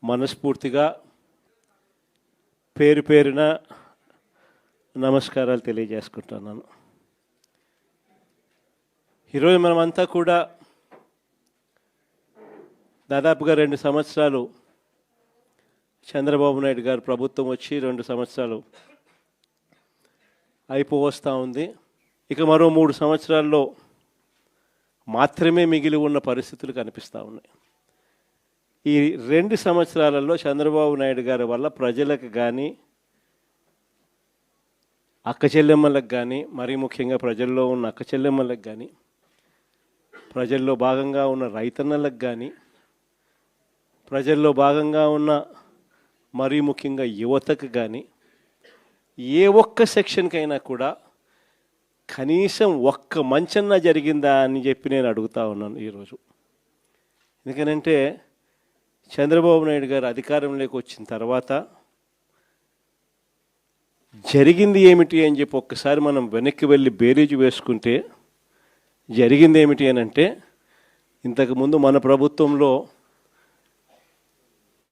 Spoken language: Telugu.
మనస్ఫూర్తిగా పేరు పేరున నమస్కారాలు తెలియజేసుకుంటున్నాను. ఈరోజు మనమంతా కూడా దాదాపుగా 2 సంవత్సరాలు చంద్రబాబు నాయుడు గారు ప్రభుత్వం వచ్చి 2 సంవత్సరాలు అయిపోవస్తూ ఉంది. ఇక మరో 3 సంవత్సరాల్లో మాత్రమే మిగిలి ఉన్న పరిస్థితులు కనిపిస్తూ ఉన్నాయి. ఈ 2 సంవత్సరాలలో చంద్రబాబు నాయుడు గారి వల్ల ప్రజలకు కానీ, అక్క చెల్లెమ్మలకు కానీ, మరీ ముఖ్యంగా ప్రజల్లో ఉన్న అక్క చెల్లెమ్మలకు కానీ, ప్రజల్లో భాగంగా ఉన్న రైతన్నలకు కానీ, ప్రజల్లో భాగంగా ఉన్న మరీ ముఖ్యంగా యువతకు కానీ, ఏ ఒక్క సెక్షన్కైనా కూడా కనీసం ఒక్క మంచన్నా జరిగిందా అని చెప్పి నేను అడుగుతా ఉన్నాను ఈరోజు. ఎందుకనంటే చంద్రబాబు నాయుడు గారు అధికారంలోకి వచ్చిన తర్వాత జరిగింది ఏమిటి అని చెప్పి ఒక్కసారి మనం వెనక్కి వెళ్ళి బేరీజు వేసుకుంటే జరిగింది ఏమిటి అని అంటే, ఇంతకుముందు మన ప్రభుత్వంలో